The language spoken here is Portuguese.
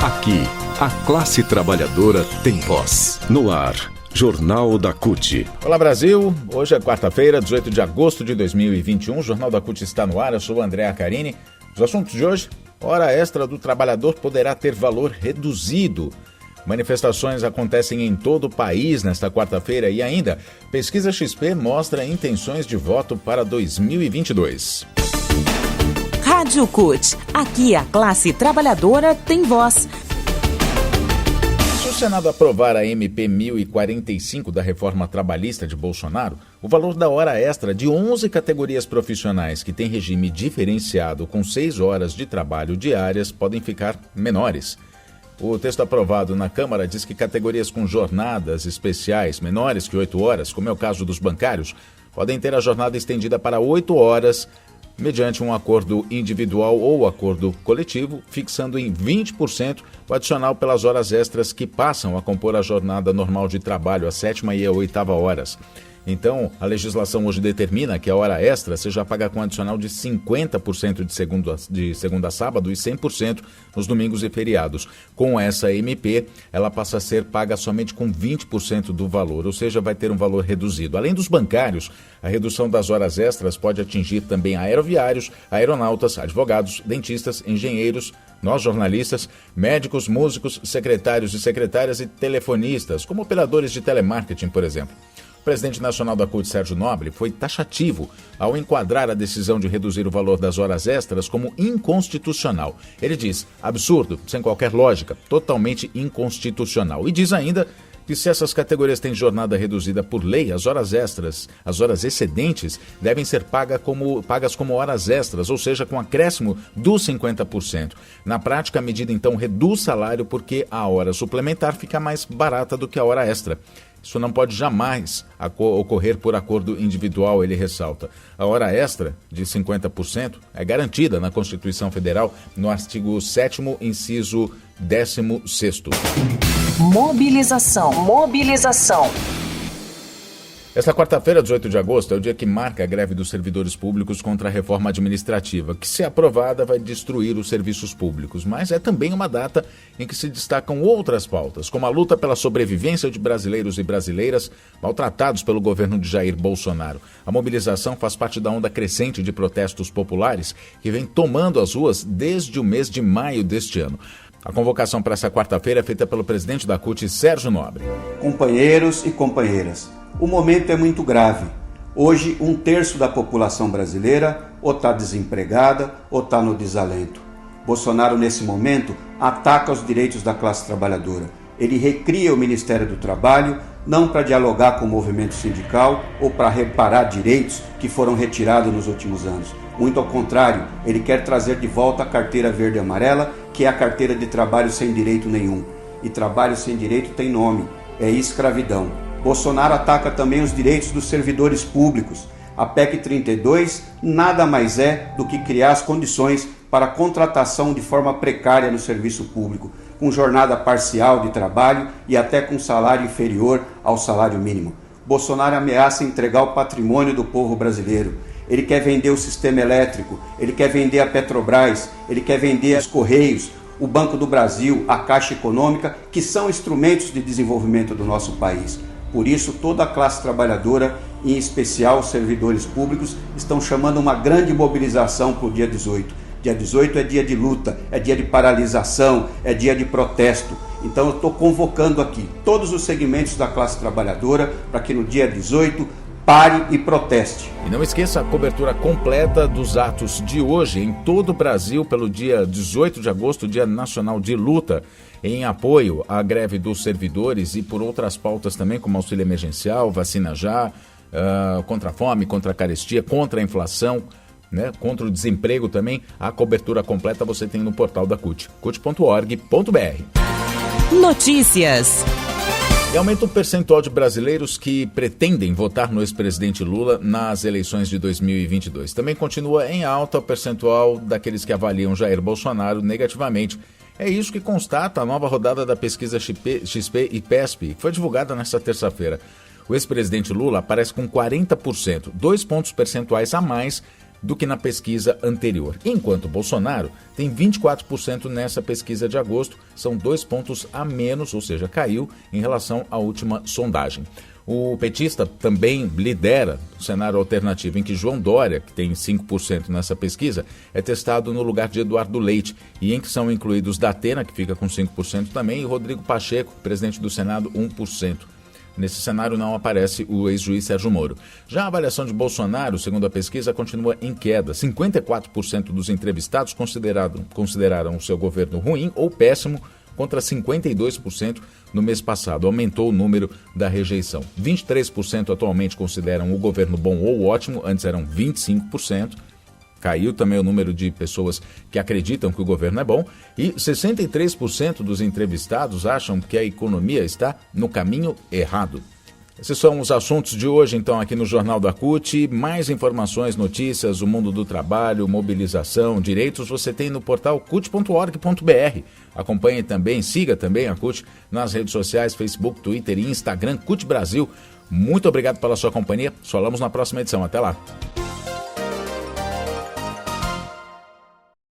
Aqui, a classe trabalhadora tem voz. No ar, Jornal da CUT. Olá, Brasil. Hoje é quarta-feira, 18 de agosto de 2021. O Jornal da CUT está no ar. Eu sou o André Acarini. Os assuntos de hoje: hora extra do trabalhador poderá ter valor reduzido. Manifestações acontecem em todo o país nesta quarta-feira e ainda, pesquisa XP mostra intenções de voto para 2022. Rádio CUT. Aqui a classe trabalhadora tem voz. Se o Senado aprovar a MP 1045 da reforma trabalhista de Bolsonaro, o valor da hora extra de 11 categorias profissionais que têm regime diferenciado com 6 horas de trabalho diárias podem ficar menores. O texto aprovado na Câmara diz que categorias com jornadas especiais menores que 8 horas, como é o caso dos bancários, podem ter a jornada estendida para 8 horas, mediante um acordo individual ou acordo coletivo, fixando em 20% o adicional pelas horas extras que passam a compor a jornada normal de trabalho, a 7ª e a 8ª horas. Então, a legislação hoje determina que a hora extra seja paga com adicional de 50% de segunda a sábado e 100% nos domingos e feriados. Com essa MP, ela passa a ser paga somente com 20% do valor, ou seja, vai ter um valor reduzido. Além dos bancários, a redução das horas extras pode atingir também aeroviários, aeronautas, advogados, dentistas, engenheiros, nós jornalistas, médicos, músicos, secretários e secretárias e telefonistas, como operadores de telemarketing, por exemplo. O presidente nacional da CUT, Sérgio Nobre, foi taxativo ao enquadrar a decisão de reduzir o valor das horas extras como inconstitucional. Ele diz: absurdo, sem qualquer lógica, totalmente inconstitucional. E diz ainda que se essas categorias têm jornada reduzida por lei, as horas extras, as horas excedentes, devem ser pagas como horas extras, ou seja, com acréscimo dos 50%. Na prática, a medida então reduz salário porque a hora suplementar fica mais barata do que a hora extra. Isso não pode jamais ocorrer por acordo individual, ele ressalta. A hora extra, de 50%, é garantida na Constituição Federal, no artigo 7º, inciso 16º. Mobilização. Esta quarta-feira, 18 de agosto, é o dia que marca a greve dos servidores públicos contra a reforma administrativa, que, se aprovada, vai destruir os serviços públicos. Mas é também uma data em que se destacam outras pautas, como a luta pela sobrevivência de brasileiros e brasileiras maltratados pelo governo de Jair Bolsonaro. A mobilização faz parte da onda crescente de protestos populares que vem tomando as ruas desde o mês de maio deste ano. A convocação para essa quarta-feira é feita pelo presidente da CUT, Sérgio Nobre. Companheiros e companheiras, o momento é muito grave. Hoje, 1/3 da população brasileira ou está desempregada ou está no desalento. Bolsonaro, nesse momento, ataca os direitos da classe trabalhadora. Ele recria o Ministério do Trabalho, não para dialogar com o movimento sindical ou para reparar direitos que foram retirados nos últimos anos. Muito ao contrário, ele quer trazer de volta a carteira verde e amarela, que é a carteira de trabalho sem direito nenhum. E trabalho sem direito tem nome, é escravidão. Bolsonaro ataca também os direitos dos servidores públicos. A PEC 32 nada mais é do que criar as condições para a contratação de forma precária no serviço público, com jornada parcial de trabalho e até com salário inferior ao salário mínimo. Bolsonaro ameaça entregar o patrimônio do povo brasileiro. Ele quer vender o sistema elétrico, ele quer vender a Petrobras, ele quer vender os Correios, o Banco do Brasil, a Caixa Econômica, que são instrumentos de desenvolvimento do nosso país. Por isso, toda a classe trabalhadora, em especial os servidores públicos, estão chamando uma grande mobilização para o dia 18. Dia 18 é dia de luta, é dia de paralisação, é dia de protesto. Então eu estou convocando aqui todos os segmentos da classe trabalhadora para que no dia 18 pare e proteste. E não esqueça a cobertura completa dos atos de hoje em todo o Brasil pelo dia 18 de agosto, Dia Nacional de Luta, em apoio à greve dos servidores e por outras pautas também, como auxílio emergencial, vacina já, contra a fome, contra a carestia, contra a inflação, né, contra o desemprego também. A cobertura completa você tem no portal da CUT, cut.org.br. Notícias. E aumenta o percentual de brasileiros que pretendem votar no ex-presidente Lula nas eleições de 2022. Também continua em alta o percentual daqueles que avaliam Jair Bolsonaro negativamente. É isso que constata a nova rodada da pesquisa XP e PESP, que foi divulgada nesta terça-feira. O ex-presidente Lula aparece com 40%, 2 pontos percentuais a mais do que na pesquisa anterior. Enquanto Bolsonaro tem 24% nessa pesquisa de agosto, são 2 pontos a menos, ou seja, caiu em relação à última sondagem. O petista também lidera o cenário alternativo em que João Dória, que tem 5% nessa pesquisa, é testado no lugar de Eduardo Leite, e em que são incluídos Datena, que fica com 5% também, e Rodrigo Pacheco, presidente do Senado, 1%. Nesse cenário não aparece o ex-juiz Sérgio Moro. Já a avaliação de Bolsonaro, segundo a pesquisa, continua em queda. 54% dos entrevistados consideraram o seu governo ruim ou péssimo, contra 52% no mês passado. Aumentou o número da rejeição. 23% atualmente consideram o governo bom ou ótimo, antes eram 25%. Caiu também o número de pessoas que acreditam que o governo é bom. E 63% dos entrevistados acham que a economia está no caminho errado. Esses são os assuntos de hoje, então, aqui no Jornal da CUT. Mais informações, notícias, o mundo do trabalho, mobilização, direitos, você tem no portal cut.org.br. Acompanhe também, siga também a CUT nas redes sociais, Facebook, Twitter e Instagram, CUT Brasil. Muito obrigado pela sua companhia. Falamos na próxima edição. Até lá.